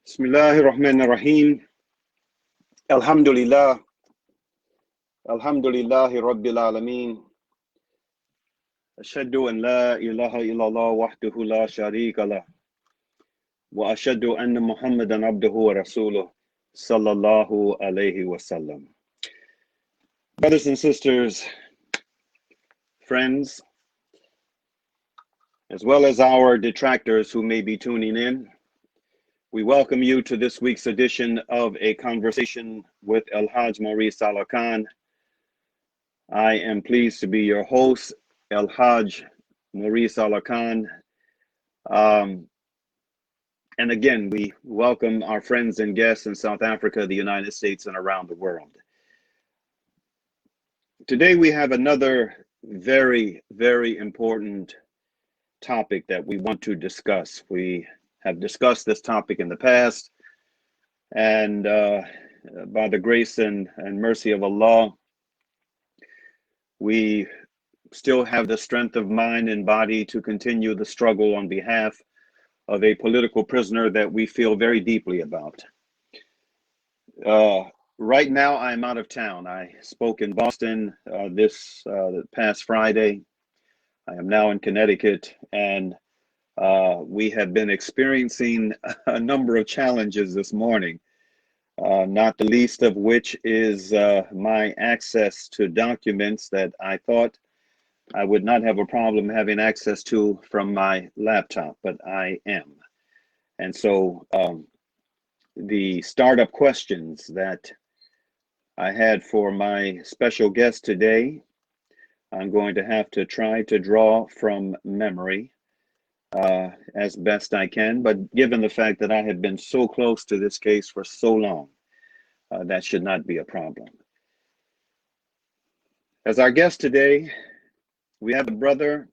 Bismillahir Rahmanir Rahim. Alhamdulillah. Alhamdulillahi Rabbil Alameen. Ashhadu an la ilaha illallah wahdahu la sharika lah. Wa ashhadu anna Muhammadan abduhu wa rasuluh. Sallallahu alayhi wa sallam. Brothers and sisters, friends, as well as our detractors who may be tuning in, we welcome you to this week's edition of A Conversation with El-Hajj Mauri Saalakhan. I am pleased to be your host, El-Hajj Mauri Saalakhan. And again, we welcome our friends and guests in South Africa, the United States, and around the world. Today we have another very, very important topic that we want to discuss. We have discussed this topic in the past, and by the grace and mercy of Allah, we still have the strength of mind and body to continue the struggle on behalf of a political prisoner that we feel very deeply about. Right now, I'm out of town. I spoke in Boston this past Friday. I am now in Connecticut, and we have been experiencing a number of challenges this morning, not the least of which is my access to documents that I thought I would not have a problem having access to from my laptop, but I am. And so the startup questions that I had for my special guest today, I'm going to have to try to draw from memory as best I can, but given the fact that I have been so close to this case for so long, that should not be a problem. As our guest today, we have a brother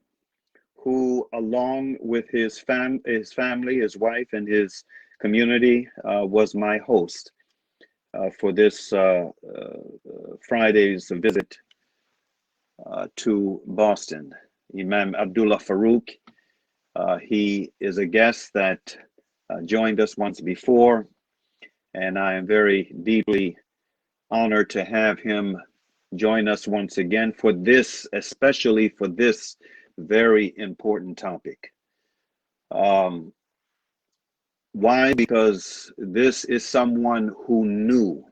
who, along with his family, his wife, and his community, was my host for this Friday's visit to Boston. Imam Abdullah Faaruuq. He is a guest that joined us once before, and I am very deeply honored to have him join us once again for this, especially for this very important topic. Why? Because this is someone who knew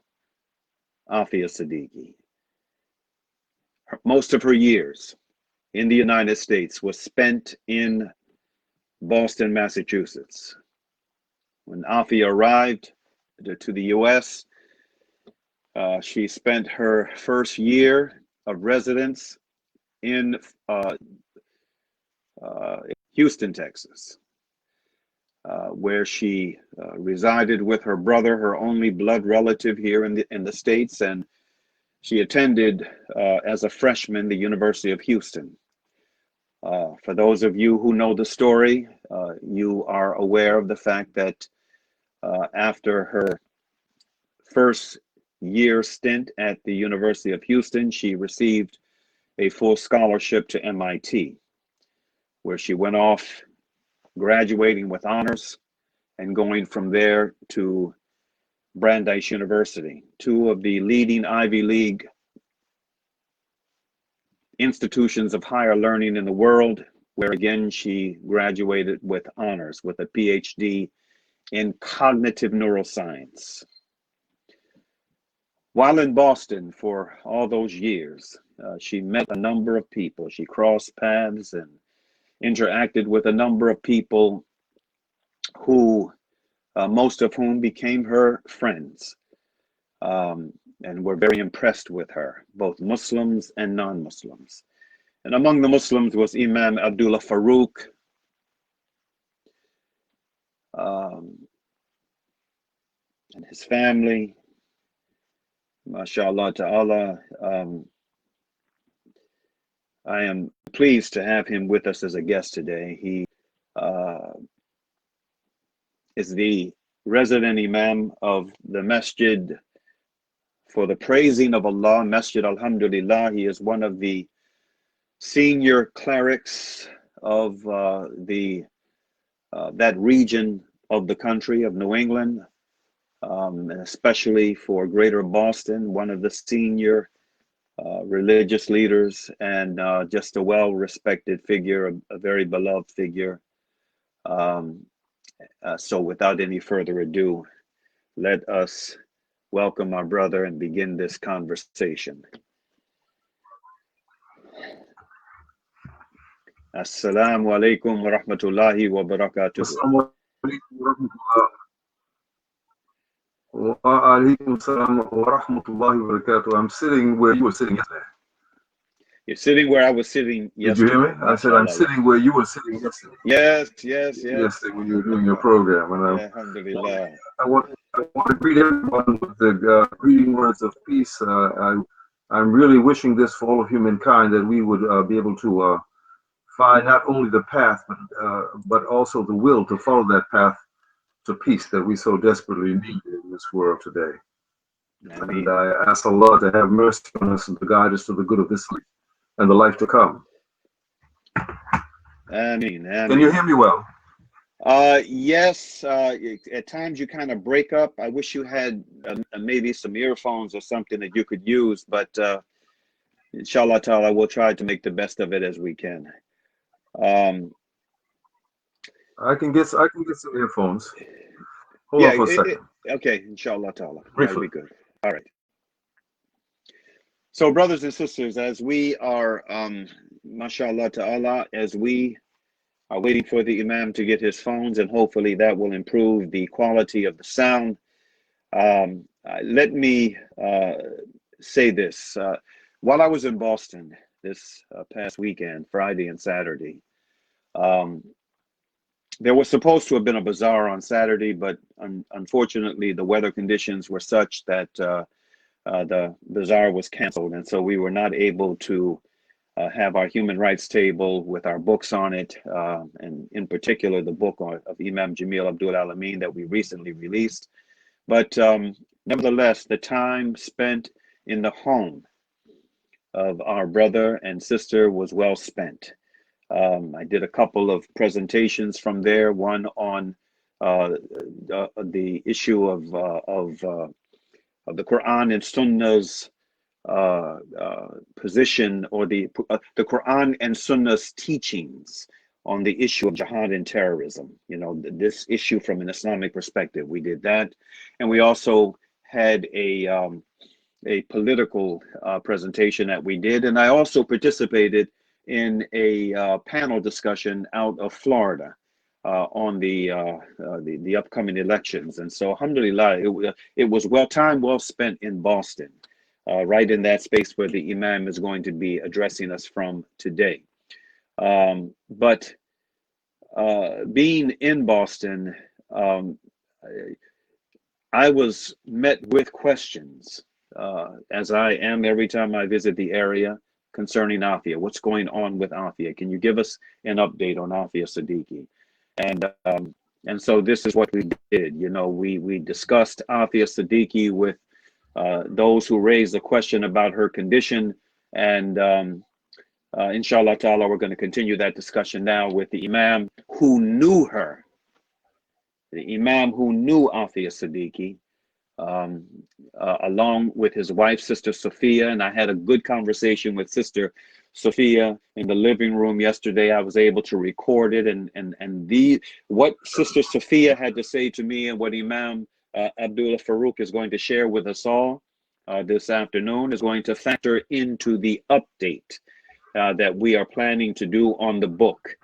Aafia Siddiqui. Most of her years in the United States was spent in Boston, Massachusetts. When Aafia arrived to the US, she spent her first year of residence in Houston, Texas, where she resided with her brother, her only blood relative here in the States, and she attended as a freshman the University of Houston. For those of you who know the story, you are aware of the fact that after her first year stint at the University of Houston, she received a full scholarship to MIT, where she went off graduating with honors and going from there to Brandeis University, two of the leading Ivy League institutions of higher learning in the world, where again she graduated with honors with a PhD in cognitive neuroscience. While in Boston for all those years, she met a number of people. She crossed paths and interacted with a number of people who, most of whom became her friends, and were very impressed with her, both Muslims and non-Muslims. And among the Muslims was Imam Abdullah Faaruuq, and his family, mashallah ta'ala. I am pleased to have him with us as a guest today. He is the resident imam of the masjid for the praising of Allah, Masjid Alhamdulillah. He is one of the senior clerics of that region of the country of New England, and especially for Greater Boston, one of the senior religious leaders, and just a well-respected figure, a very beloved figure. So without any further ado, let us welcome our brother and begin this conversation. Assalamu alaikum wa rahmatullahi wa barakatuh. Assalamu alaikum wa rahmatullah. Wa alaikum assalam wa rahmatullahi wa barakatuh. I'm sitting where you were sitting yesterday. You're sitting where I was sitting yesterday. Did you hear me? I said I'm sitting where you were sitting yesterday. Yes. Yesterday when you were doing your program. And Alhamdulillah. I want to greet everyone with the greeting words of peace. I'm really wishing this for all of humankind, that we would be able to find not only the path, but also the will to follow that path to peace that we so desperately need in this world today. Amen. And I ask Allah to have mercy on us and to guide us to the good of this life and the life to come. Amen. Can you hear me well? Yes. At times you kind of break up. I wish you had maybe some earphones or something that you could use, but inshallah ta'ala, we'll try to make the best of it as we can. I can get some earphones. Hold on for a second. Okay, inshallah ta'ala. Briefly. That'll be good. All right. So brothers and sisters, as we are, mashallah ta'ala, as we are waiting for the Imam to get his phones, and hopefully that will improve the quality of the sound, let me say this. While I was in Boston this past weekend, Friday and Saturday, there was supposed to have been a bazaar on Saturday, but unfortunately the weather conditions were such that the bazaar was canceled, and so we were not able to have our human rights table with our books on it, and in particular the book of Imam Jamil Al-Amin that we recently released. But nevertheless, the time spent in the home of our brother and sister was well spent. I did a couple of presentations from there, one on the issue of the Quran and Sunnah's position, or the Quran and Sunnah's teachings on the issue of jihad and terrorism. You know, this issue from an Islamic perspective. We did that, and we also had a political presentation that we did, and I also participated in a panel discussion out of Florida on the upcoming elections. And so, alhamdulillah, it was time well spent in Boston, right in that space where the Imam is going to be addressing us from today. But being in Boston, I was met with questions, as I am every time I visit the area, concerning Aafia. What's going on with Aafia? Can you give us an update on Aafia Siddiqui? And so this is what we did. You know, we discussed Aafia Siddiqui with those who raised the question about her condition, and inshallah ta'ala, we're going to continue that discussion now with the Imam who knew her, the Imam who knew Aafia Siddiqui, along with his wife, Sister Sophia. And I had a good conversation with Sister Sophia in the living room yesterday. I was able to record it, and what Sister Sophia had to say to me, and what Imam Abdullah Faaruuq is going to share with us all this afternoon, is going to factor into the update that we are planning to do on the book.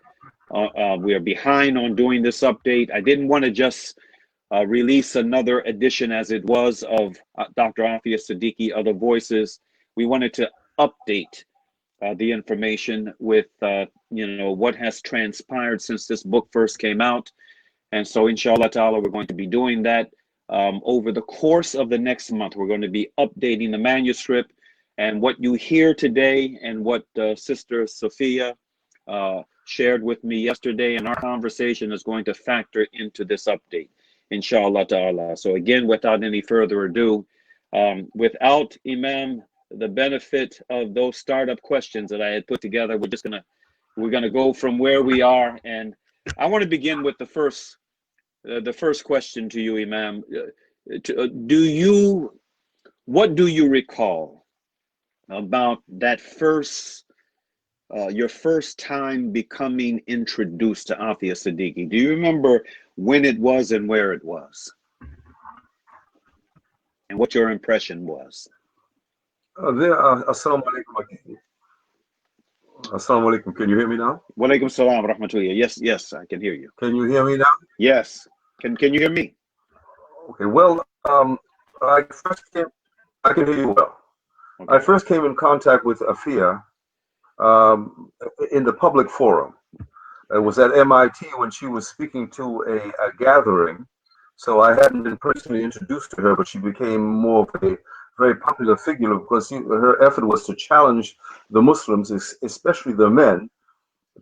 We are behind on doing this update. I didn't want to just release another edition as it was of Dr. Aafia Siddiqui, Other Voices. We wanted to update the information with you know, what has transpired since this book first came out. And so inshallah ta'ala, we're going to be doing that over the course of the next month. We're going to be updating the manuscript, and what you hear today and what Sister Sophia shared with me yesterday in our conversation is going to factor into this update, inshallah ta'ala. So again, without any further ado, without Imam, the benefit of those startup questions that I had put together, we're gonna go from where we are. And I want to begin with the first the first question to you, Imam. What do you recall about that your first time becoming introduced to Aafia Siddiqui? Do you remember when it was and where it was? And what your impression was? Assalamu alaikum. Assalamu alaikum. Can you hear me now? Walaikum salam wa rahmatullah. Yes, I can hear you. Can you hear me now? Yes. Can you hear me? Okay, well, I can hear you well. Okay. I first came in contact with Aafia in the public forum. It was at MIT when she was speaking to a gathering. So I hadn't been personally introduced to her, but she became more of a very popular figure because her effort was to challenge the Muslims, especially the men,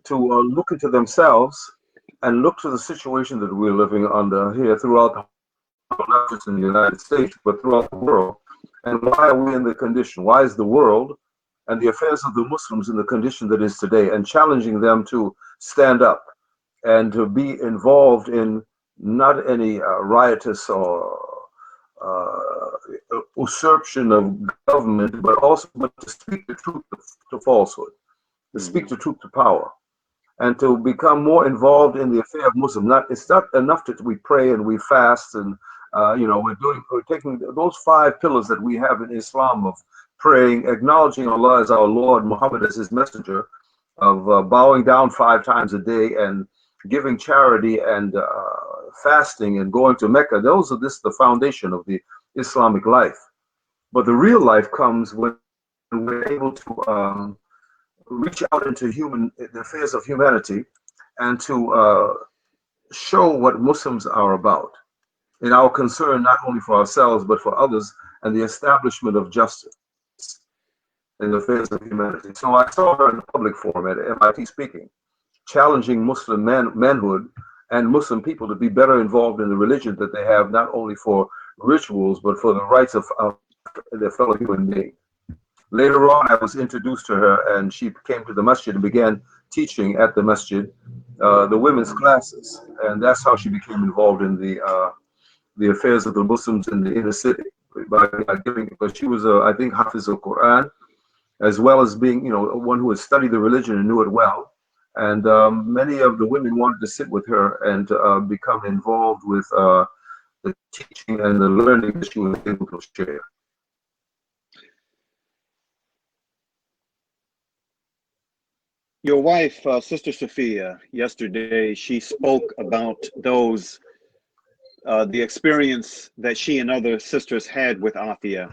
to look into themselves and look to the situation that we're living under here throughout, not just in the United States, but throughout the world. And why are we in the condition? Why is the world and the affairs of the Muslims in the condition that is today? And challenging them to stand up and to be involved in not any riotous or usurpation of government, but also to speak the truth to falsehood, to speak the truth to power, and to become more involved in the affair of Muslims. It's not enough that we pray and we fast and we're taking those 5 pillars that we have in Islam of praying, acknowledging Allah as our Lord, Muhammad as his messenger, of bowing down 5 times a day and giving charity and fasting and going to Mecca. Those are the foundation of the Islamic life. But the real life comes when we're able to reach out into the affairs of humanity and to show what Muslims are about in our concern, not only for ourselves, but for others, and the establishment of justice in the affairs of humanity. So I saw her in the public forum at MIT speaking, challenging Muslim manhood and Muslim people to be better involved in the religion that they have, not only for rituals, but for the rights of their fellow human being. Later on, I was introduced to her, and she came to the masjid and began teaching at the masjid the women's classes, and that's how she became involved in the affairs of the Muslims in the inner city by giving. Because she was, I think, Hafiz of Quran, as well as being, one who had studied the religion and knew it well. And many of the women wanted to sit with her and become involved with the teaching and the learning that she was able to share. Your wife, Sister Sophia, yesterday, she spoke about the experience that she and other sisters had with Aafia,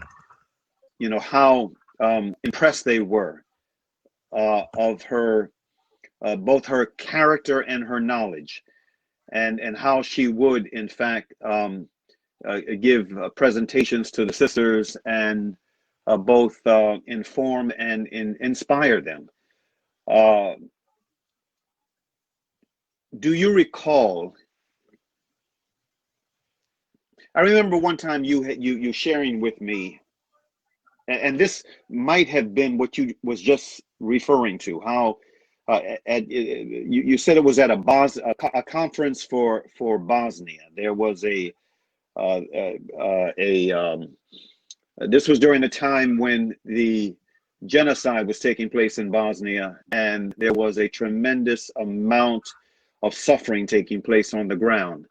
how impressed they were of her, both her character and her knowledge, and how she would, in fact, give presentations to the sisters and both inform and inspire them. Do you recall? I remember one time you sharing with me, and this might have been what you was just referring to. How you said it was at a conference for Bosnia. There was this was during the time when the genocide was taking place in Bosnia, and there was a tremendous amount of suffering taking place on the ground.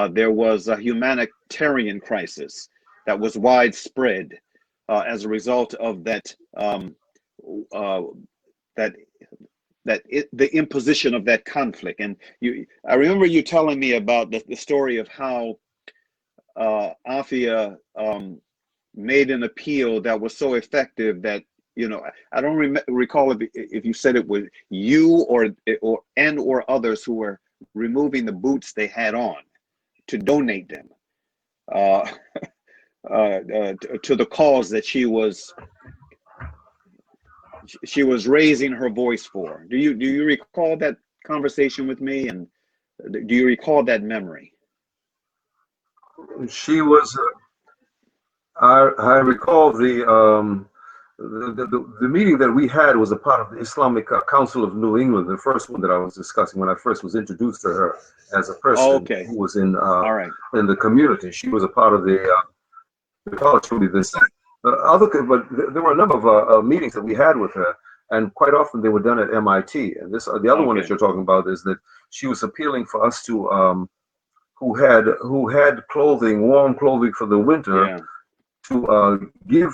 There was a humanitarian crisis that was widespread as a result of the imposition of that conflict. And I remember you telling me about the story of how Aafia made an appeal that was so effective that, I don't recall if you said it was you or others who were removing the boots they had on to donate them to the cause that she was raising her voice for. Do you recall that conversation with me, and do you recall that memory? She was. I recall the the meeting that we had was a part of the Islamic Council of New England, the first one that I was discussing when I first was introduced to her as a person Okay. who was All right. in the community. She was a part of the college community. But there were a number of meetings that we had with her, and quite often they were done at MIT. And this the other one that Okay. you're talking about is that she was appealing for us to who had clothing, warm clothing for the winter, Yeah. to give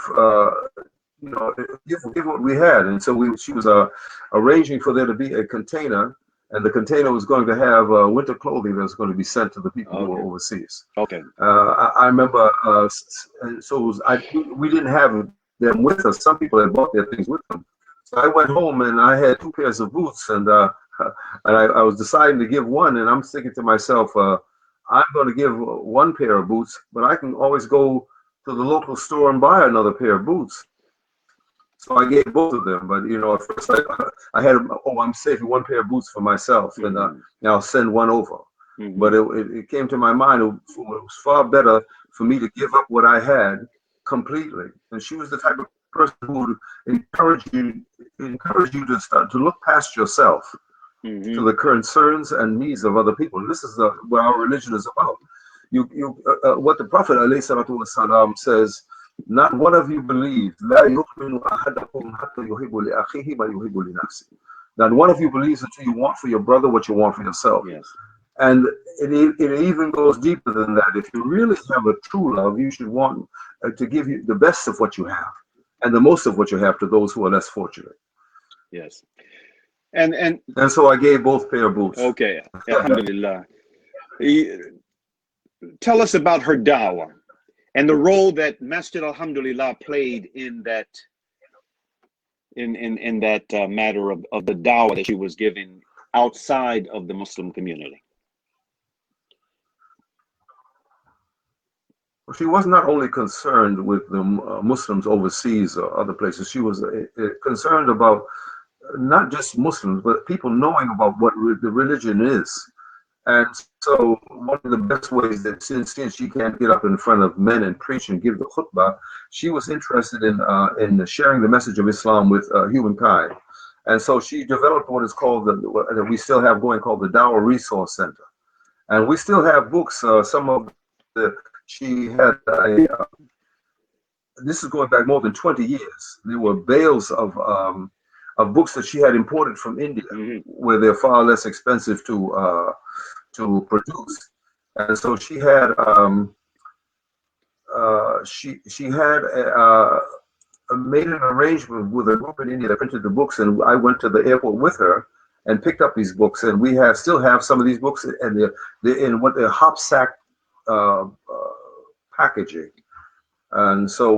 give what we had. And so she was arranging for there to be a container, and the container was going to have winter clothing that was going to be sent to the people who were Okay. overseas. Okay. I remember, we didn't have them with us. Some people had bought their things with them. So I went home and I had 2 pairs of boots, and I was deciding to give one, and I'm thinking to myself, I'm going to give 1 pair of boots, but I can always go to the local store and buy another pair of boots. So I gave both of them, but at first I had, I'm saving 1 pair of boots for myself, and I'll send one over. But it came to my mind, it was far better for me to give up what I had completely. And she was the type of person who would encourage you to start to look past yourself to the concerns and needs of other people. And this is what our religion is about. What the Prophet ﷺ says, not one of you believes. Not one of you believes until you want for your brother what you want for yourself. Yes. And it even goes deeper than that. If you really have a true love, you should want to give you the best of what you have and the most of what you have to those who are less fortunate. Yes. And so I gave both pair of boots. Okay. Alhamdulillah. Tell us about her dawah and the role that Masjid Alhamdulillah played in that matter of the dawah that she was giving outside of the Muslim community. She was not only concerned with the Muslims overseas or other places. She was concerned about not just Muslims, but people knowing about what the religion is. And so one of the best ways that since she can't get up in front of men and preach and give the khutbah, she was interested in sharing the message of Islam with humankind. And so she developed what is called that we still have going, called the Dawah Resource Center. And we still have books. Some of she had this is going back more than 20 years. There were bales of books that she had imported from India, where they're far less expensive to produce. And so she had made an arrangement with a group in India that printed the books, and I went to the airport with her and picked up these books, and we still have some of these books, and they're in what they're hop sack packaging. And so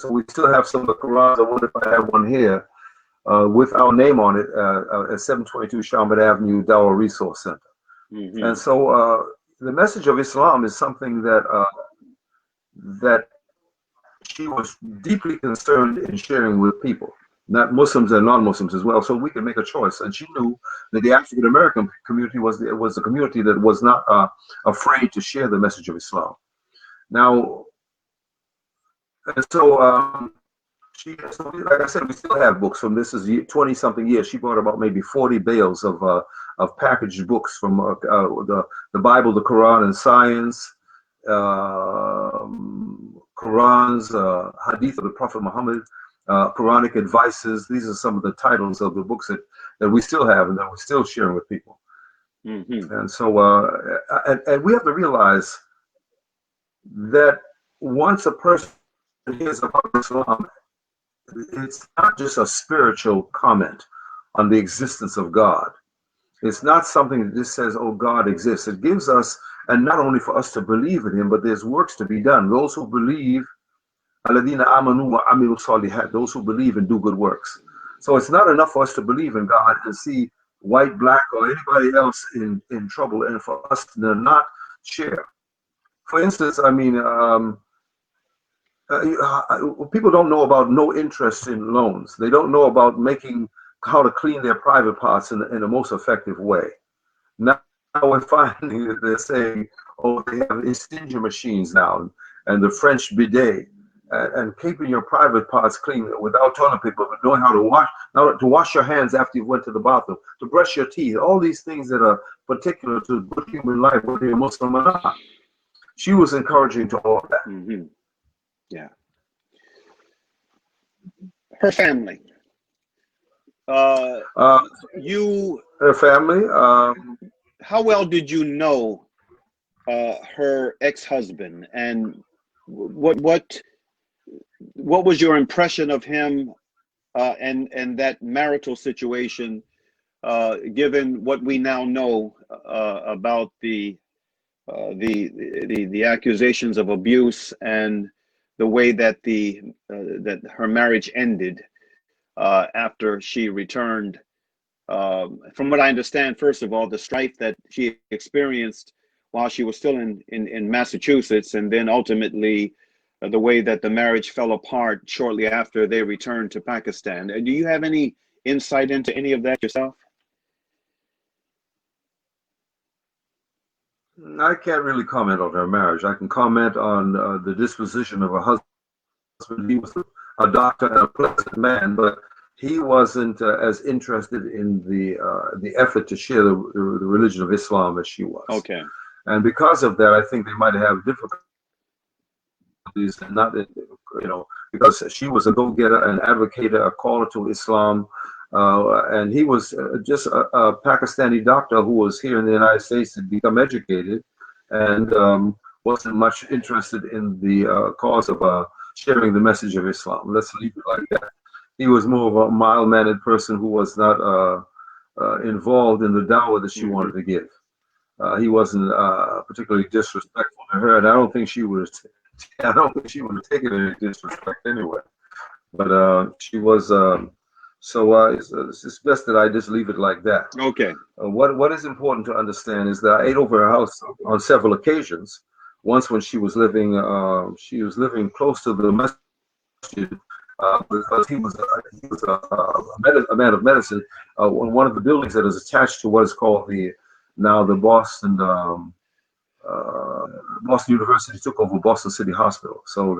we still have some of the Qurans. I wonder if I have one here with our name on it at 722 Sharman Avenue, Dawah Resource Center. And so the message of Islam is something that she was deeply concerned in sharing with people, not Muslims and non-Muslims as well, so we can make a choice. And she knew that the African American community was a community that was not afraid to share the message of Islam. Now, and so so like I said, we still have books from this is 20-something years. She bought about maybe 40 bales of packaged books from the Bible, the Quran, and science, Qurans, Hadith of the Prophet Muhammad, Quranic advices. These are some of the titles of the books that we still have and that we're still sharing with people. And so, and we have to realize that once a person hears about Islam, it's not just a spiritual comment on the existence of God. It's not something that just says, oh, God exists. It gives us, and not only for us to believe in him, but there's works to be done. Those who believe, alladhina amanu wa amilu salihat, those who believe and do good works. So it's not enough for us to believe in God and see white, black, or anybody else in trouble, and for us to not share. For instance, I mean, people don't know about no interest in loans. They don't know about how to clean their private parts in the most effective way. Now we're finding that they're saying, oh, they have extinguisher machines now, and the French bidet. and keeping your private parts clean without toilet paper, but knowing how to wash your hands after you went to the bathroom, to brush your teeth, all these things that are particular to good human life, whether you're Muslim or not. She was encouraging to all that. Mm-hmm. Yeah. Her family. Her family. How well did you know her ex-husband, and what was your impression of him and that marital situation, given what we now know about the accusations of abuse and the way that that her marriage ended after she returned? From what I understand, first of all, the strife that she experienced while she was still in Massachusetts, and then ultimately the way that the marriage fell apart shortly after they returned to Pakistan. Do you have any insight into any of that yourself? I can't really comment on her marriage. I can comment on the disposition of her husband. He was a doctor and a pleasant man, but he wasn't as interested in the effort to share the religion of Islam as she was. Okay. And because of that, I think they might have difficulties, not, because she was a go-getter, an advocate, a caller to Islam, and he was just a Pakistani doctor who was here in the United States to become educated, and wasn't much interested in the cause of sharing the message of Islam. Let's leave it like that. He was more of a mild-mannered person who was not involved in the dawah that she wanted to give. He wasn't particularly disrespectful to her, and I don't think she would have taken any disrespect anyway. But she was. It's best that I just leave it like that. Okay. What is important to understand is that I ate over her house on several occasions. Once when she was living close to the masjid. Because he was a man of medicine. One of the buildings that is attached to what is called the Boston University took over Boston City Hospital. So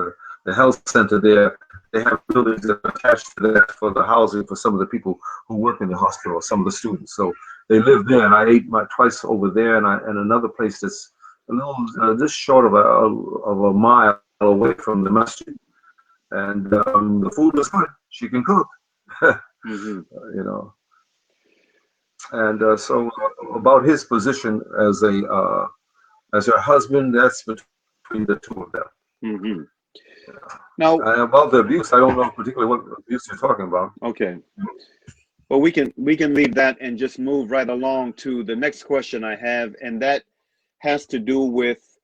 the health center there, they have buildings that are attached to that for the housing for some of the people who work in the hospital, some of the students. So they live there, and I ate twice over there, and another place that's a little just short of a mile away from the masjid. And the food was good. She can cook, And so about his position as her husband, that's between the two of them. Mm-hmm. Now, about the abuse, I don't know particularly what abuse you're talking about. Okay. Well, we can leave that and just move right along to the next question I have, and that has to do with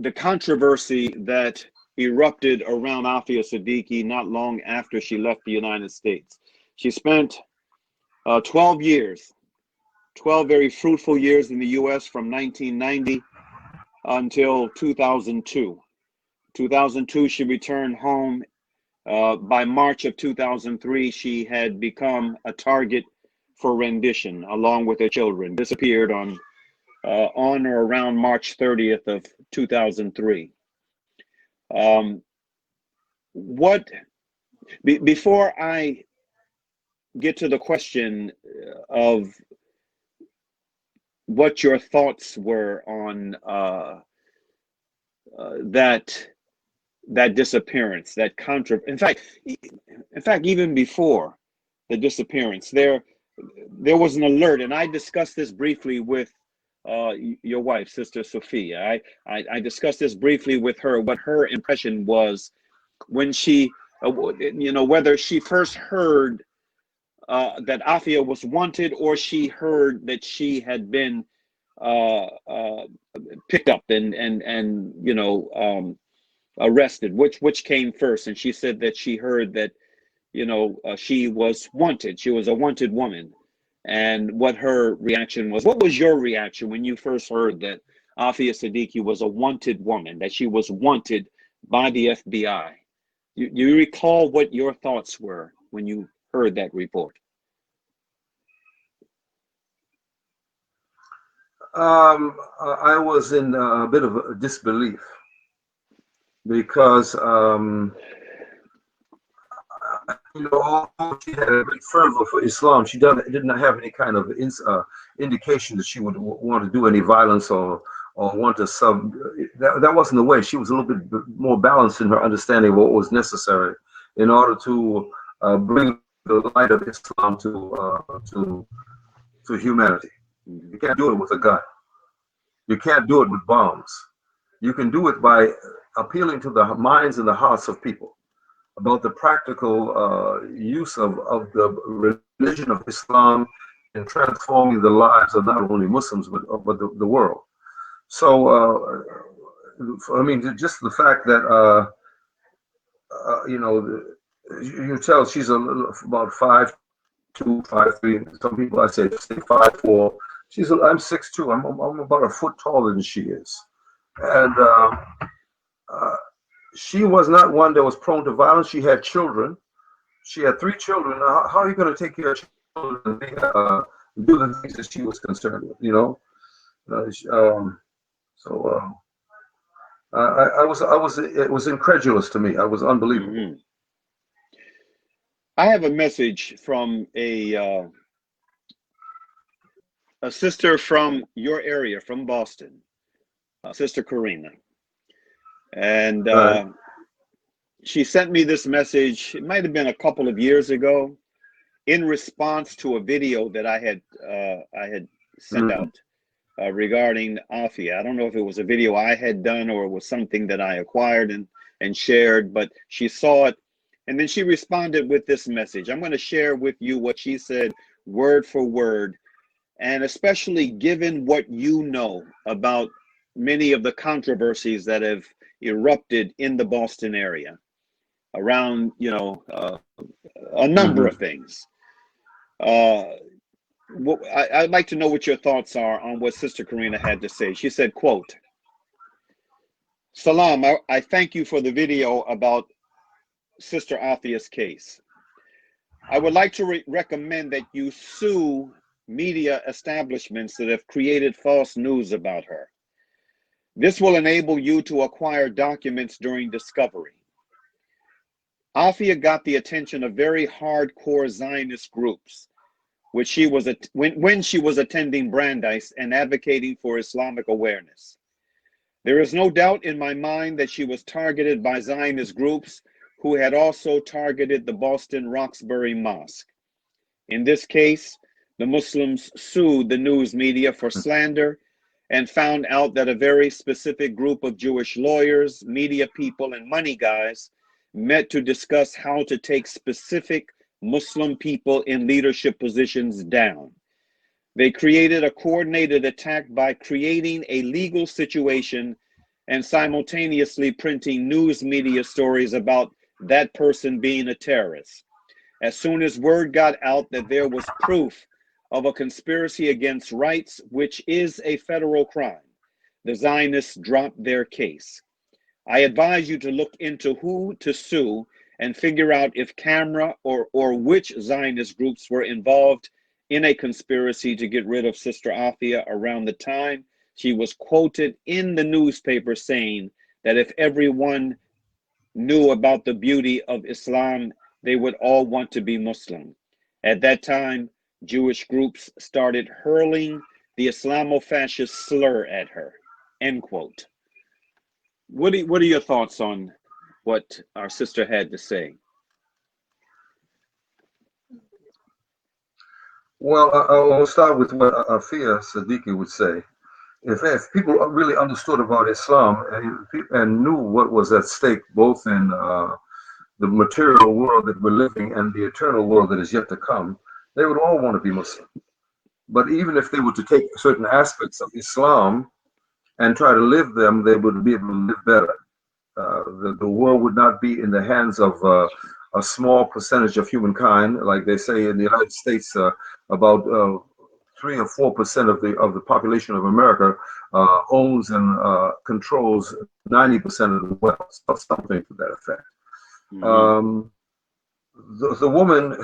the controversy that erupted around Aafia Siddiqui not long after she left the United States. She spent 12 years, 12 very fruitful years in the U.S. from 1990 until 2002. 2002, she returned home. By March of 2003, she had become a target for rendition along with her children. Disappeared on or around March 30th of 2003. Before I get to the question of what your thoughts were on that disappearance, that in fact, even before the disappearance, there was an alert, and I discussed this briefly with your wife, Sister Sophia. I discussed this briefly with her, what her impression was when she, whether she first heard that Aafia was wanted, or she heard that she had been picked up and arrested. Which came first? And she said that she heard that she was wanted. She was a wanted woman. And what her reaction was. What was your reaction when you first heard that Aafia Siddiqui was a wanted woman, that she was wanted by the FBI? You recall what your thoughts were when you heard that report? I was in a bit of a disbelief because, although she had a great fervor for Islam, she didn't have any kind of indication that she would want to do any violence or want to sub. That wasn't the way. She was a little bit more balanced in her understanding of what was necessary in order to bring the light of Islam to humanity. You can't do it with a gun. You can't do it with bombs. You can do it by appealing to the minds and the hearts of people about the practical use of the religion of Islam in transforming the lives of not only Muslims but the world. So, I mean, just the fact that you tell she's about 5'2", 5'3". Some people I say 5'4". I'm 6'2". I'm about a foot taller than she is, and she was not one that was prone to violence. She had children. She had 3 children. How are you going to take care of children and do the things that she was concerned with? It was incredulous to me. I was unbelievable. Mm-hmm. I have a message from a sister from your area, from Boston, Sister Karina. And she sent me this message. It might have been a couple of years ago, in response to a video that I had sent out regarding Aafia. I don't know if it was a video I had done or it was something that I acquired and shared, but she saw it, and then she responded with this message. I'm going to share with you what she said word for word, and especially given what you know about many of the controversies that have erupted in the Boston area around, a number of things. I'd like to know what your thoughts are on what Sister Karina had to say. She said, quote, "Salam, I thank you for the video about Sister Aafia's case. I would like to recommend that you sue media establishments that have created false news about her. This will enable you to acquire documents during discovery. Aafia got the attention of very hardcore Zionist groups, which she was when she was attending Brandeis and advocating for Islamic awareness. There is no doubt in my mind that she was targeted by Zionist groups who had also targeted the Boston Roxbury Mosque. In this case, the Muslims sued the news media for slander and found out that a very specific group of Jewish lawyers, media people, and money guys met to discuss how to take specific Muslim people in leadership positions down. They created a coordinated attack by creating a legal situation and simultaneously printing news media stories about that person being a terrorist. As soon as word got out that there was proof of a conspiracy against rights, which is a federal crime, the Zionists dropped their case. I advise you to look into who to sue and figure out if camera or which Zionist groups were involved in a conspiracy to get rid of Sister Aafia around the time she was quoted in the newspaper saying that if everyone knew about the beauty of Islam, they would all want to be Muslim. At that time, Jewish groups started hurling the Islamo-fascist slur at her." End quote. What are your thoughts on what our sister had to say? Well, I'll start with what Aafia Siddiqui would say. If people really understood about Islam and knew what was at stake, both in the material world that we're living and the eternal world that is yet to come, they would all want to be Muslim. But even if they were to take certain aspects of Islam and try to live them, they would be able to live better. The world would not be in the hands of a small percentage of humankind, like they say in the United States, about 3 or 4% of the population of America owns and controls 90% of the wealth, something to that effect. The woman,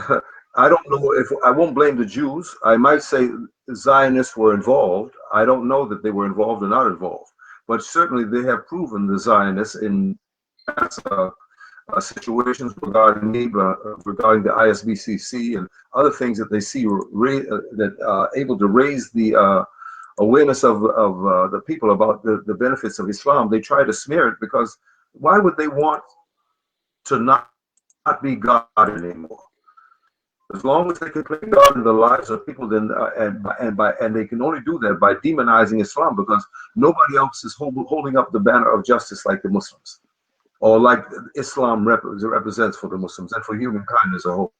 I don't know if I won't blame the Jews. I might say Zionists were involved. I don't know that they were involved or not involved, but certainly they have proven the Zionists in situations regarding NEBA, regarding the ISBCC and other things that they see that able to raise the awareness of the people about the benefits of Islam. They try to smear it because why would they want to not be God anymore? As long as they can play God in the lives of people, then and they can only do that by demonizing Islam, because nobody else is holding up the banner of justice like the Muslims, or like Islam represents for the Muslims and for humankind as a whole.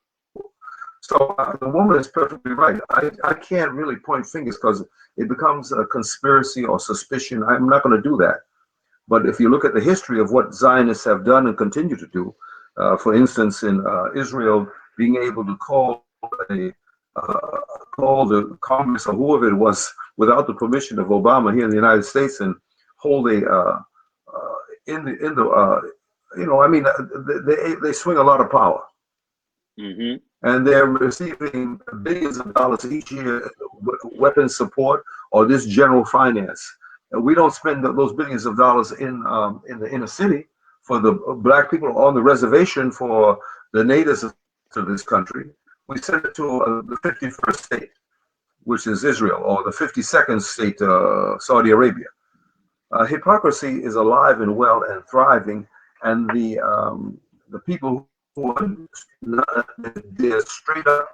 So the woman is perfectly right. I can't really point fingers because it becomes a conspiracy or suspicion. I'm not going to do that. But if you look at the history of what Zionists have done and continue to do, for instance, in Israel, being able to call the Congress or whoever it was without the permission of Obama here in the United States and hold a they swing a lot of power. Mm-hmm. And they're receiving billions of dollars each year, weapons support or this general finance. And we don't spend those billions of dollars in the inner city for the black people on the reservation, for the natives to this country. We send it to the 51st state, which is Israel, or the 52nd state, Saudi Arabia. Hypocrisy is alive and well and thriving, and the people who are they're straight up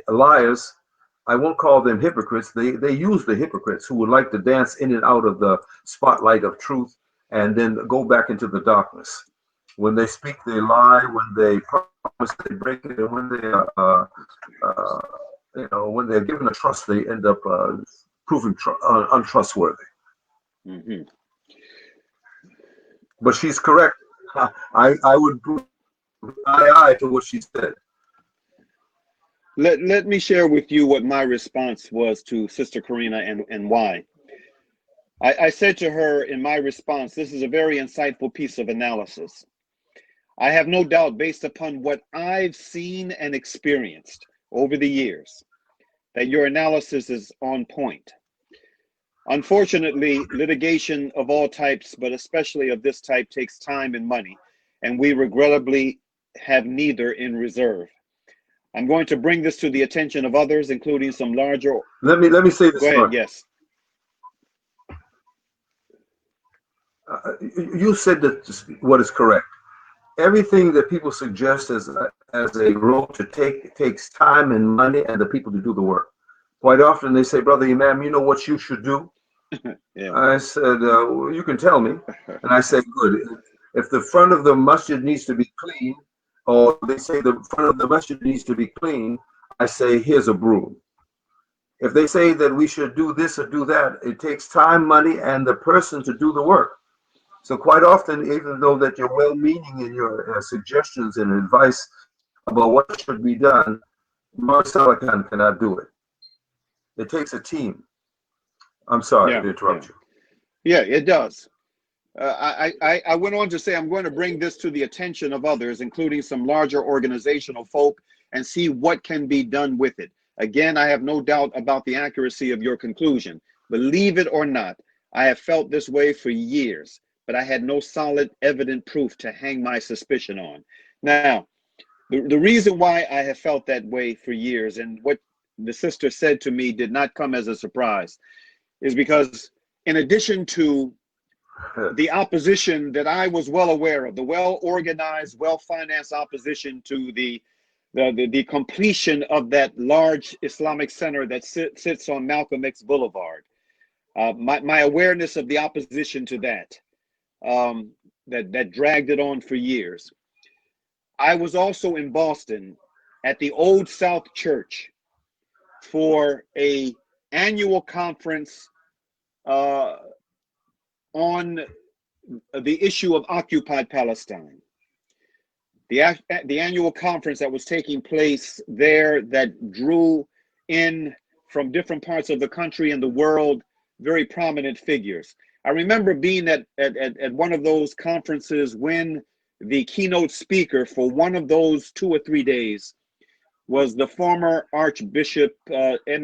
liars. I won't call them hypocrites. They use the hypocrites who would like to dance in and out of the spotlight of truth and then go back into the darkness. When they speak, they lie. When they promise, they break it. And when when they're given a trust, they end up proving untrustworthy. Mm-hmm. But she's correct. I would prove eye to what she said. Let me share with you what my response was to Sister Karina and why. I said to her in my response, this is a very insightful piece of analysis. I have no doubt, based upon what I've seen and experienced over the years, that your analysis is on point. Unfortunately, litigation of all types, but especially of this type, takes time and money, and we regrettably have neither in reserve. I'm going to bring this to the attention of others, including some larger. Let me say this. Go ahead. Yes. You said that what is correct. Everything that people suggest as a road to take takes time and money and the people to do the work. Quite often they say, Brother Imam, you know what you should do? Yeah. I said, well, you can tell me. And I said, good. If the front of the masjid needs to be clean, or they say the front of the masjid needs to be clean, I say, here's a broom. If they say that we should do this or do that, it takes time, money, and the person to do the work. So quite often, even though that you're well-meaning in your suggestions and advice about what should be done, Saalakhan cannot do it. It takes a team. I'm sorry to interrupt you. Yeah, it does. I went on to say I'm going to bring this to the attention of others, including some larger organizational folk, and see what can be done with it. Again, I have no doubt about the accuracy of your conclusion. Believe it or not, I have felt this way for years, but I had no solid, evident proof to hang my suspicion on. Now, the reason why I have felt that way for years, and what the sister said to me did not come as a surprise, is because in addition to the opposition that I was well aware of, the well-organized, well-financed opposition to the completion of that large Islamic center that sits on Malcolm X Boulevard, my awareness of the opposition to that, that dragged it on for years. I was also in Boston at the Old South Church for an annual conference on the issue of occupied Palestine. The annual conference that was taking place there that drew in from different parts of the country and the world very prominent figures. I remember being at one of those conferences when the keynote speaker for one of those 2 or 3 days was the former Archbishop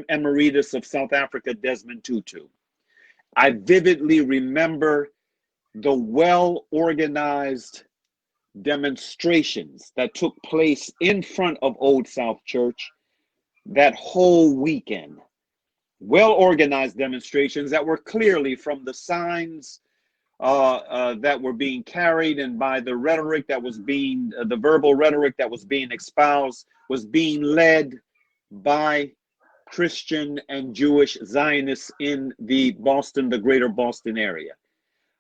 Emeritus of South Africa, Desmond Tutu. I vividly remember the well-organized demonstrations that took place in front of Old South Church that whole weekend. Well-organized demonstrations that were clearly from the signs that were being carried, and by the rhetoric that was being, the verbal rhetoric that was being espoused, was being led by Christian and Jewish Zionists in the greater Boston area.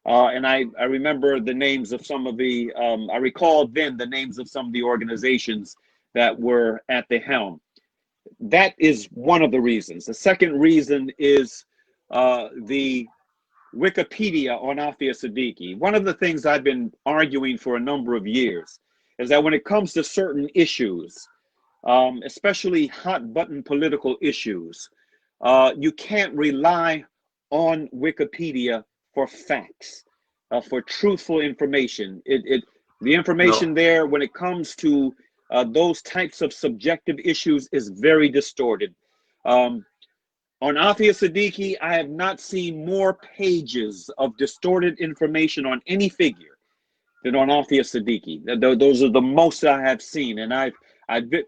And I remember the names of some of the, I recall then the names of some of the organizations that were at the helm. That is one of the reasons. The second reason is the Wikipedia on Aafia Siddiqui. One of the things I've been arguing for a number of years is that when it comes to certain issues, especially hot button political issues, you can't rely on Wikipedia for facts, for truthful information. The information there, when it comes to those types of subjective issues, is very distorted. On Aafia Siddiqui, I have not seen more pages of distorted information on any figure than on Aafia Siddiqui. Those are the most I have seen, and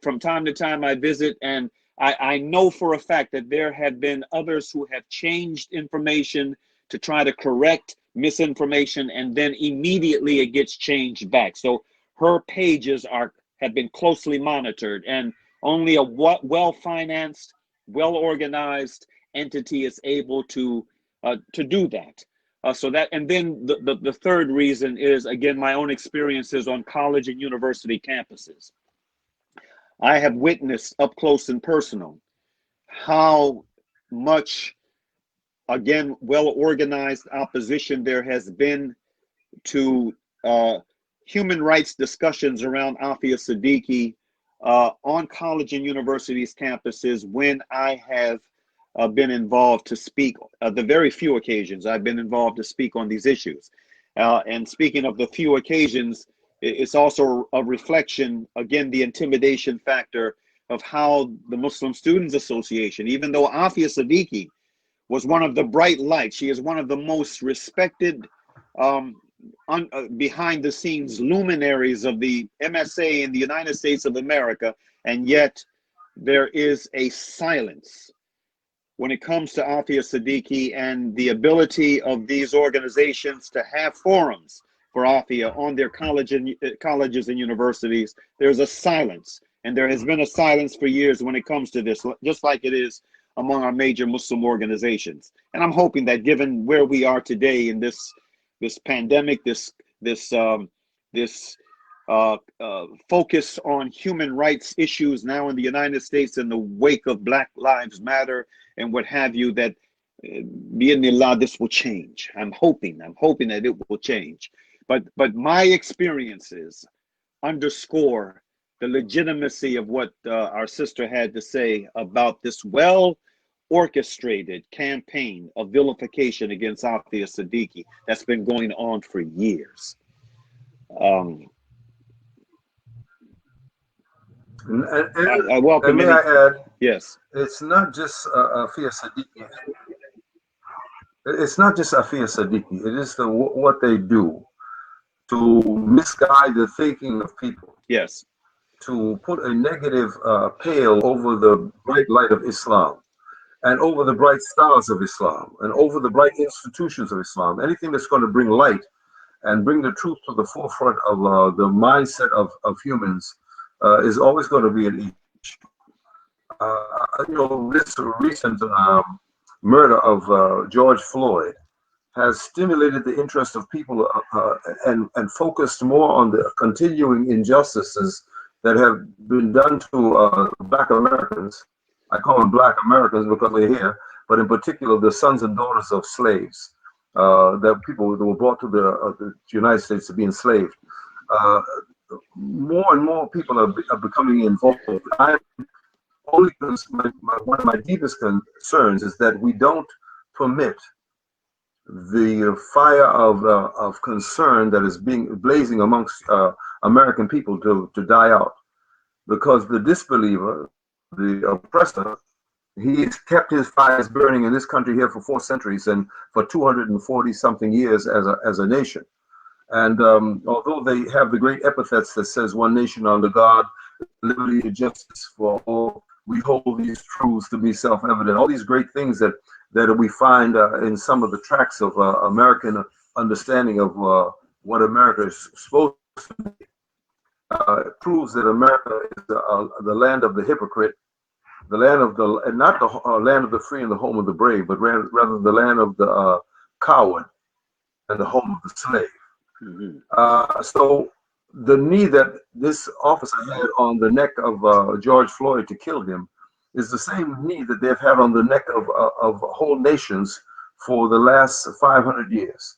from time to time I visit, and I know for a fact that there have been others who have changed information to try to correct misinformation, and then immediately it gets changed back. So her pages have been closely monitored, and only a well-financed, well-organized entity is able to do that. And then the third reason is, again, my own experiences on college and university campuses. I have witnessed up close and personal how much, again, well-organized opposition there has been to human rights discussions around Aafia Siddiqui on college and universities campuses when I have been involved to speak, the very few occasions I've been involved to speak on these issues. And speaking of the few occasions, it's also a reflection, again, the intimidation factor of how the Muslim Students Association, even though Aafia Siddiqui was one of the bright lights, she is one of the most respected behind the scenes luminaries of the MSA in the United States of America, and yet there is a silence when it comes to Aafia Siddiqui and the ability of these organizations to have forums for Aafia on their colleges and universities. There's a silence, and there has been a silence for years when it comes to this, just like it is among our major Muslim organizations. And I'm hoping that, given where we are today in this pandemic, this focus on human rights issues now in the United States in the wake of Black Lives Matter and what have you, that bi'idhnillah, this will change. I'm hoping that it will change. But my experiences underscore the legitimacy of what our sister had to say about this well-orchestrated campaign of vilification against Aafia Siddiqui that's been going on for years. I welcome. And may I add? Yes. It's not just Aafia Siddiqui. It's not just Aafia Siddiqui. It is what they do to misguide the thinking of people. Yes. To put a negative pale over the bright light of Islam, and over the bright stars of Islam, and over the bright institutions of Islam. Anything that's going to bring light and bring the truth to the forefront of the mindset of humans is always going to be an issue. This recent murder of George Floyd has stimulated the interest of people and focused more on the continuing injustices that have been done to Black Americans. I call them Black Americans because they're here, but in particular the sons and daughters of slaves, that were brought to the United States to be enslaved. More and more people are becoming involved. One of my deepest concerns is that we don't permit the fire of concern that is blazing amongst American people to die out. because the disbeliever, the oppressor, he's kept his fires burning in this country here for 4 centuries and for 240 something years as a nation. And although they have the great epithets that says one nation under God, liberty and justice for all, we hold these truths to be self-evident. All these great things that we find in some of the tracts of American understanding of what America is supposed to be, proves that America is the land of the hypocrite, the land of the, and not the land of the free and the home of the brave, but rather the land of the coward and the home of the slave. So the knee that this officer had on the neck of George Floyd to kill him is the same knee that they've had on the neck of whole nations for the last 500 years.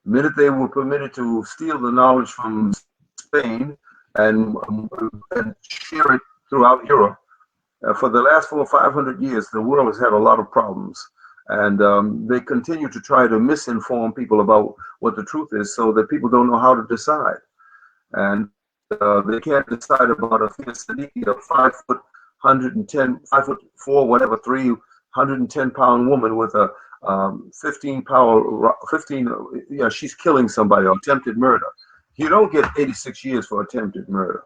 The minute they were permitted to steal the knowledge from Spain and share it throughout Europe, for the last 400 or 500 years, the world has had a lot of problems. And they continue to try to misinform people about what the truth is so that people don't know how to decide. And they can't decide about Aafia Siddiqui, a 5 foot, 110, 5'4", whatever, 110-pound woman with a 15, yeah, she's killing somebody, or attempted murder. You don't get 86 years for attempted murder.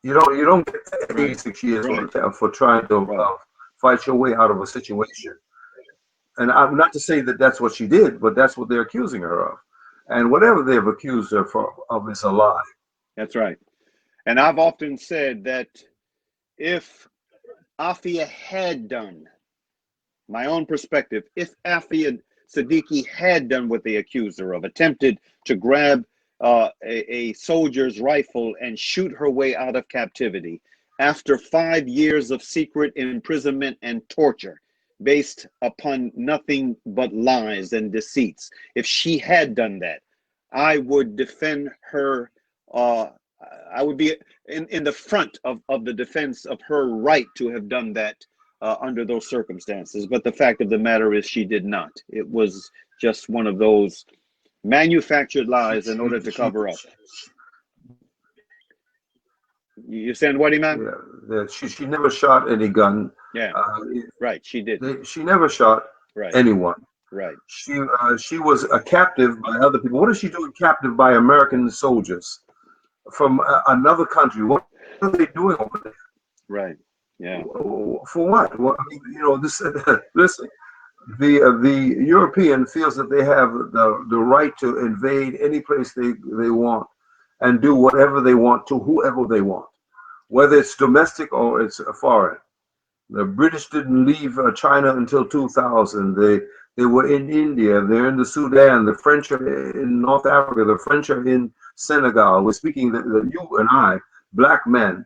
You don't get 86 years for trying to fight your way out of a situation. And I'm not to say that that's what she did, but that's what they're accusing her of. And whatever they've accused her of is a lie. That's right. And I've often said that if Aafia had done, my own perspective, if Aafia Siddiqui had done what they accused her of, attempted to grab a soldier's rifle and shoot her way out of captivity after 5 years of secret imprisonment and torture based upon nothing but lies and deceits, if she had done that, I would defend her. I would be in the front of the defense of her right to have done that under those circumstances. But the fact of the matter is she did not. It was just one of those manufactured lies in order to cover up. You saying what, Imam? Yeah, she never shot any gun. Yeah, right, she did. She never shot anyone. Right. She was a captive by other people. What is she doing captive by American soldiers from another country? What are they doing over there? Right. Yeah. For what? Well, I mean, you know, this. Listen, the European feels that they have the right to invade any place they want and do whatever they want to whoever they want, whether it's domestic or it's foreign. The British didn't leave China until 2000. They were in India. They're in the Sudan. The French are in North Africa. The French are in Senegal. We're speaking you and I, black men,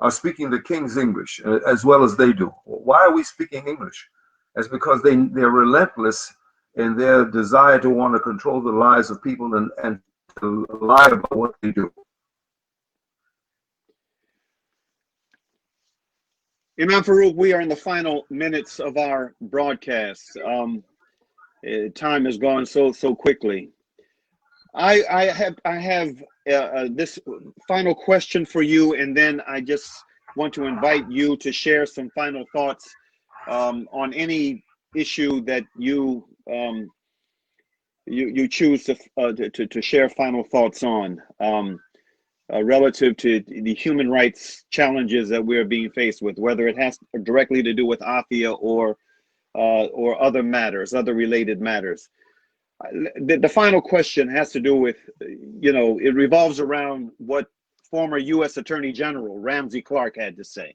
are speaking the King's English as well as they do. Why are we speaking English? It's because they're relentless in their desire to want to control the lives of people and to lie about what they do. Imam Faaruuq, we are in the final minutes of our broadcast. Time has gone so quickly. I have this final question for you, and then I just want to invite you to share some final thoughts on any issue that you choose to share final thoughts on. Relative to the human rights challenges that we're being faced with, whether it has directly to do with Aafia or other matters, other related matters. The final question has to do with, it revolves around what former U.S. Attorney General Ramsey Clark had to say.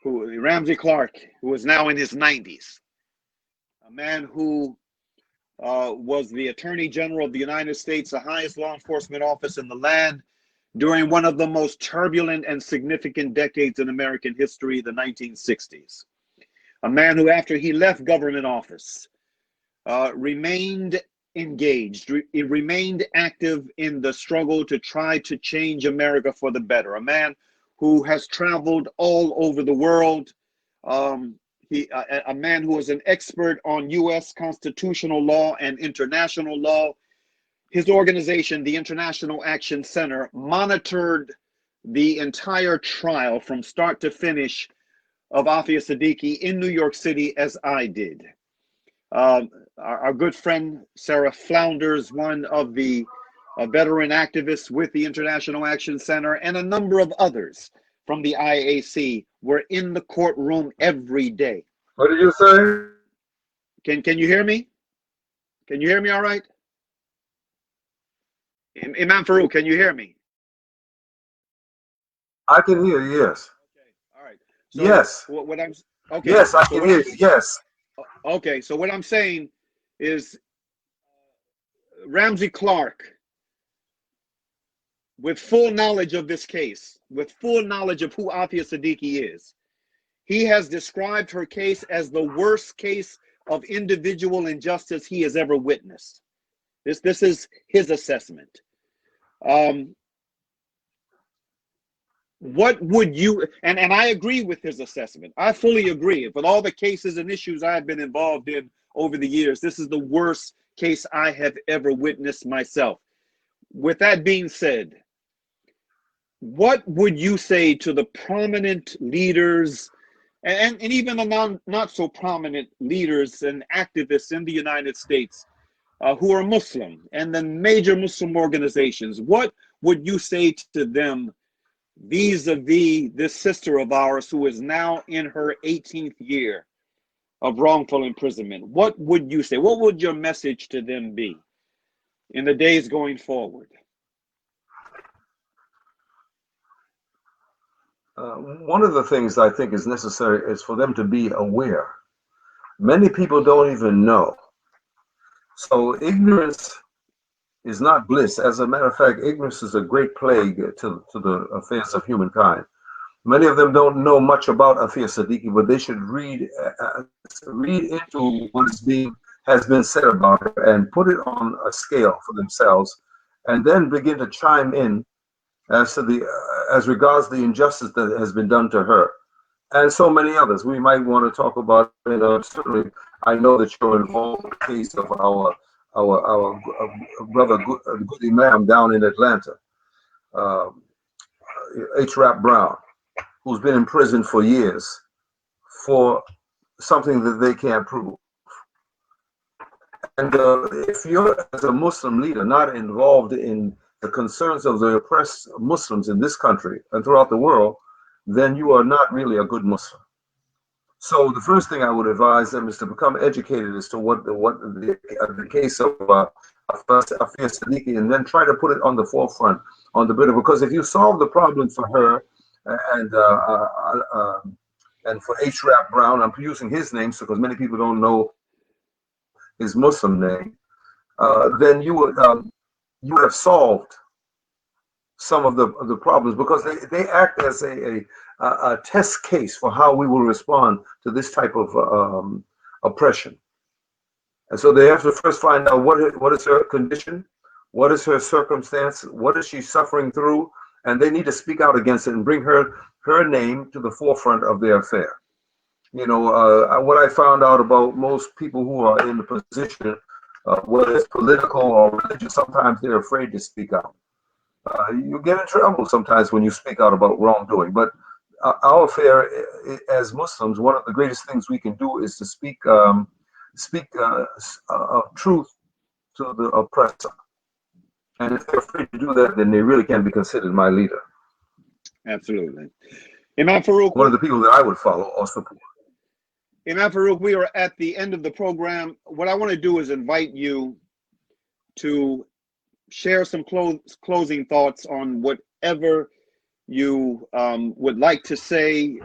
Ramsey Clark, who is now in his 90s, a man who was the Attorney General of the United States, the highest law enforcement office in the land, during one of the most turbulent and significant decades in American history, the 1960s. A man who, after he left government office, remained engaged, remained active in the struggle to try to change America for the better. A man who has traveled all over the world. A man who is an expert on U.S. constitutional law and international law. His organization, the International Action Center, monitored the entire trial from start to finish of Aafia Siddiqui in New York City as I did. Our good friend Sarah Flounders, one of the veteran activists with the International Action Center, and a number of others from the IAC were in the courtroom every day. What did you say? Can you hear me? Can you hear me all right? Imam Faaruuq, can you hear me? I can hear you, yes. Okay, all right. So yes. What I'm okay. Yes, I so can hear you, yes. Okay, so what I'm saying is Ramsey Clark, with full knowledge of this case, with full knowledge of who Aafia Siddiqui is, he has described her case as the worst case of individual injustice he has ever witnessed. This is his assessment. What would you, and I agree with his assessment. I fully agree. With all the cases and issues I've been involved in over the years, this is the worst case I have ever witnessed myself. With that being said, what would you say to the prominent leaders and even the not so prominent leaders and activists in the United States who are Muslim and the major Muslim organizations? What would you say to them vis-a-vis this sister of ours who is now in her 18th year of wrongful imprisonment? What would you say? What would your message to them be in the days going forward? One of the things I think is necessary is for them to be aware. Many people don't even know. So ignorance is not bliss. As a matter of fact, ignorance is a great plague to the affairs of humankind. Many of them don't know much about Aafia Siddiqui, but they should read into what has been said about her and put it on a scale for themselves, and then begin to chime in as regards the injustice that has been done to her, and so many others. We might want to talk about it. Certainly, I know that you're involved in the case of our brother, good Imam down in Atlanta, H. Rap Brown, who's been in prison for years for something that they can't prove. And if you're, as a Muslim leader, not involved in the concerns of the oppressed Muslims in this country and throughout the world, then you are not really a good Muslim. So the first thing I would advise them is to become educated as to what the case of Aafia Siddiqui, and then try to put it on the forefront, on the bit of, because if you solve the problem for her and for H. Rap Brown, I'm using his name because many people don't know his Muslim name, then you would have solved some of the problems, because they act as a test case for how we will respond to this type of oppression. And so they have to first find out what is her condition, what is her circumstance, what is she suffering through, and they need to speak out against it and bring her name to the forefront of their affair. You know, what I found out about most people who are in the position, whether it's political or religious, sometimes they're afraid to speak out. You get in trouble sometimes when you speak out about wrongdoing. But our affair as Muslims, one of the greatest things we can do is to speak truth to the oppressor. And if they're afraid to do that, then they really can be considered my leader. Absolutely. Imam Faaruuq, one of the people that I would follow or support. Imam Faaruuq, we are at the end of the program. What I want to do is invite you to share some closing thoughts on whatever you would like to say,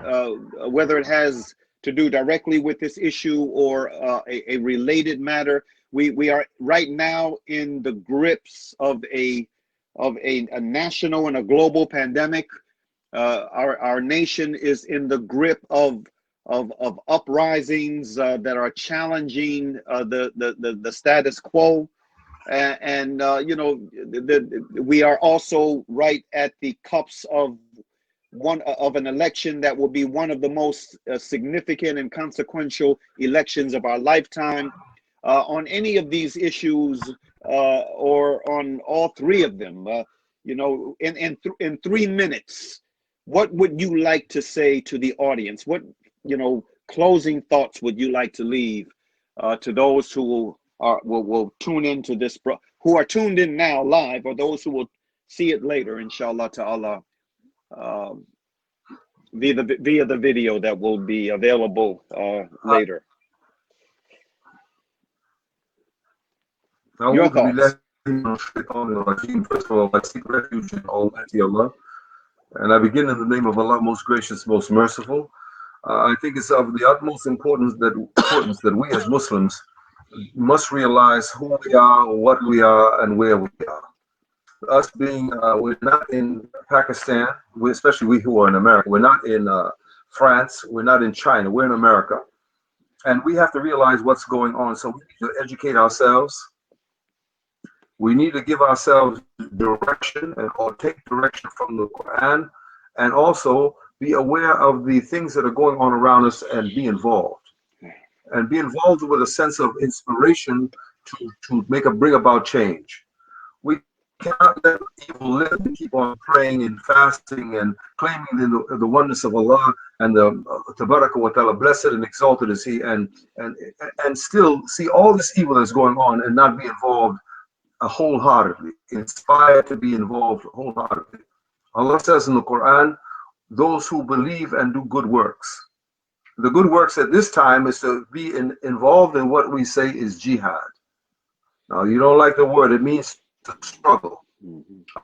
whether it has to do directly with this issue or a related matter. We are right now in the grips of a national and a global pandemic. Our nation is in the grip of uprisings that are challenging the status quo. And you know, we are also right at the cups of an election that will be one of the most significant and consequential elections of our lifetime. On any of these issues, or on all three of them, you know, in 3 minutes, what would you like to say to the audience? What, you know, closing thoughts would you like to leave to those who will tune into this, who are tuned in now live, or those who will see it later, inshallah ta'ala, via the video that will be available later? Your thoughts. First of all, I seek refuge in Almighty Allah, and I begin in the name of Allah, most gracious, most merciful. I think it's of the utmost importance that we as Muslims must realize who we are, what we are, and where we are. Us being, we're not in Pakistan, especially we who are in America. We're not in France. We're not in China. We're in America. And we have to realize what's going on. So we need to educate ourselves. We need to give ourselves direction or take direction from the Quran, and also be aware of the things that are going on around us and be involved. And be involved with a sense of inspiration to bring about change. We cannot let evil live and keep on praying and fasting and claiming the oneness of Allah and the Tabaraka wa Ta'ala, blessed and exalted is He, and still see all this evil that's going on and not be involved wholeheartedly, inspired to be involved wholeheartedly. Allah says in the Quran, those who believe and do good works. The good works at this time is to be involved in what we say is jihad. Now, you don't like the word, it means to struggle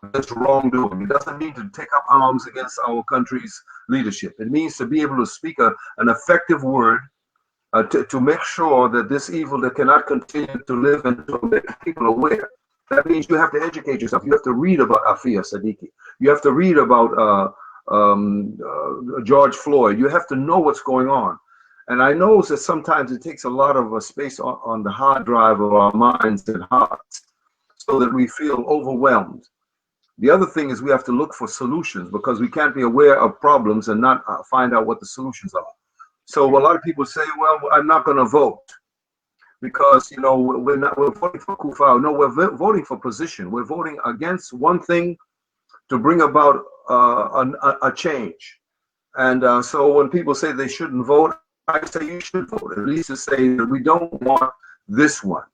against wrongdoing. It doesn't mean to take up arms against our country's leadership. It means to be able to speak an effective word to make sure that this evil that cannot continue to live and to make people aware. That means you have to educate yourself. You have to read about Aafia Siddiqui. You have to read about George Floyd. You have to know what's going on. And I know that sometimes it takes a lot of space on the hard drive of our minds and hearts so that we feel overwhelmed. The other thing is we have to look for solutions, because we can't be aware of problems and not find out what the solutions are. So a lot of people say, well, I'm not going to vote because, you know, we're voting for Kufa. No, we're voting for position. We're voting against one thing to bring about a change. And so when people say they shouldn't vote, I say you should vote, at least to say that we don't want this one.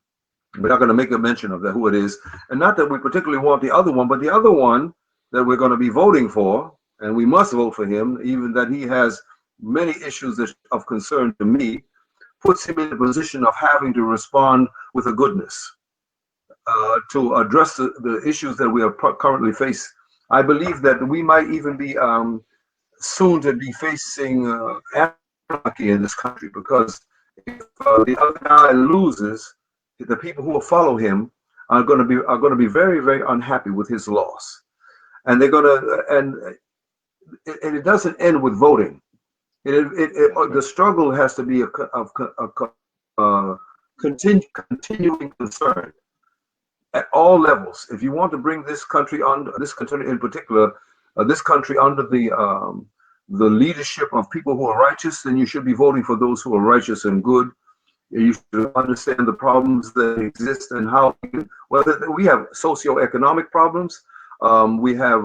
We're not going to make a mention of who it is. And not that we particularly want the other one, but the other one that we're going to be voting for, and we must vote for him, even that he has many issues of concern to me, puts him in a position of having to respond with a goodness to address the issues that we are currently facing. I believe that we might even be soon to be facing anarchy in this country, because if the other guy loses, the people who will follow him are going to be very, very unhappy with his loss, and they're going to, and it doesn't end with voting. The struggle has to be a continuing concern at all levels. If you want to bring this country under, this country in particular, this country under the leadership of people who are righteous, then you should be voting for those who are righteous and good. You should understand the problems that exist and how, whether we have socioeconomic problems, we have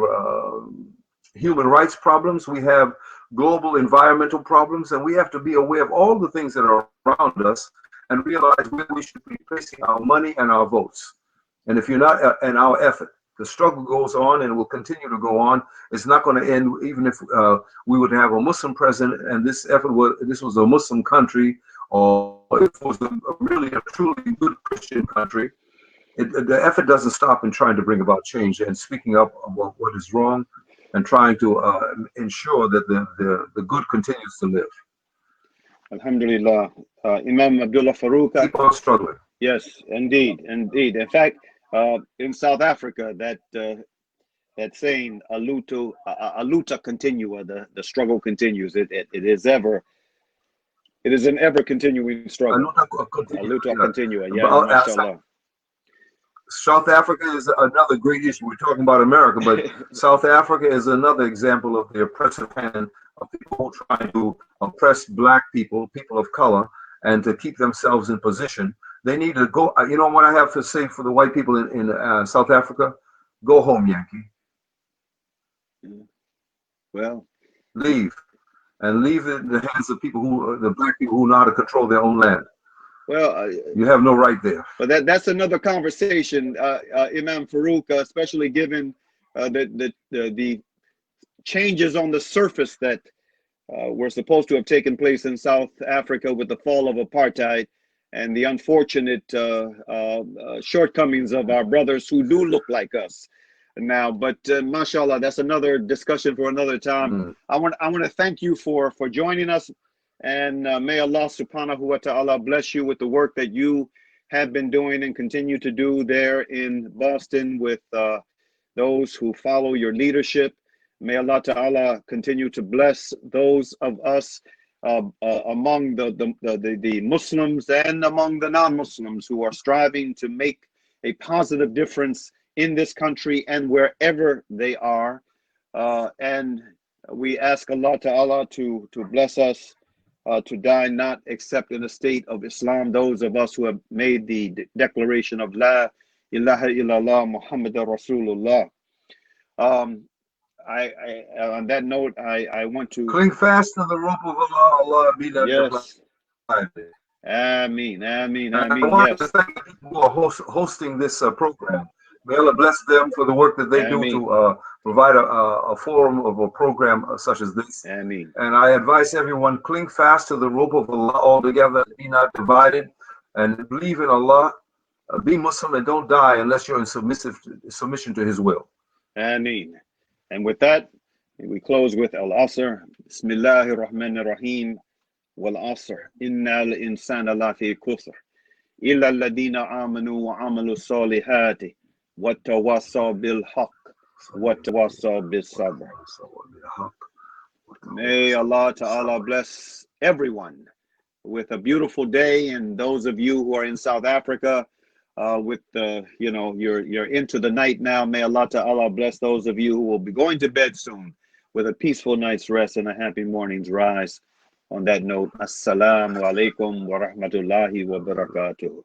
human rights problems, we have global environmental problems, and we have to be aware of all the things that are around us and realize where we should be placing our money and our votes. And if you're not, and our effort, the struggle goes on and will continue to go on. It's not going to end, even if we would have a Muslim president and this was a Muslim country, or if it was really a truly good Christian country. The effort doesn't stop in trying to bring about change and speaking up about what is wrong and trying to ensure that the good continues to live. Alhamdulillah. Imam Abdullah Faaruuq. Keep on struggling. Yes, indeed, indeed. In fact, in South Africa, that saying "aluta continua," the struggle continues. It is an ever continuing struggle. Aluta continua. Yeah, mashallah. South Africa is another great issue. We're talking about America, but South Africa is another example of the oppressive hand of people who try to oppress black people, people of color, and to keep themselves in position. They need to go. You know what I have to say for the white people in South Africa? Go home, Yankee. Well, Leave. And leave it in the hands of people the black people who know how to control their own land. well, You have no right there. but that's another conversation, Imam Faaruuq, especially given the changes on the surface that were supposed to have taken place in South Africa with the fall of apartheid and the unfortunate shortcomings of our brothers who do look like us now. But mashallah, that's another discussion for another time. I want to thank you for joining us, and may Allah subhanahu wa ta'ala bless you with the work that you have been doing and continue to do there in Boston with those who follow your leadership. May Allah Ta'ala continue to bless those of us among the Muslims and among the non-Muslims who are striving to make a positive difference in this country and wherever they are. And we ask Allah Ta'ala to bless us to die not except in a state of Islam, those of us who have made the declaration of La ilaha illallah Muhammadur Rasulullah. On that note, I want to cling fast to the rope of Allah. Allah be that yes. divided. Ameen, ameen, I ameen. want Yes. to thank the people who are hosting this program. May Allah bless them for the work that they do to provide a forum of a program such as this. Ameen. And I advise everyone, cling fast to the rope of Allah altogether, be not divided, and believe in Allah. Be Muslim and don't die unless you're in submission to His will. Ameen. And with that, we close with Al-Asr. Bismillahir Rahmanir Rahim. Wal-Asr. Inna al-insana lafi kusr. Illa alladhina amanu wa amalu salihati. Wa tawasaw bil haqq. Wa tawasaw bis sabr. May Allah Ta'ala bless everyone with a beautiful day, and those of you who are in South Africa, with you're into the night now. May Allah Ta'ala bless those of you who will be going to bed soon with a peaceful night's rest and a happy morning's rise. On that note, Assalamu alaikum wa rahmatullahi wa barakatuh.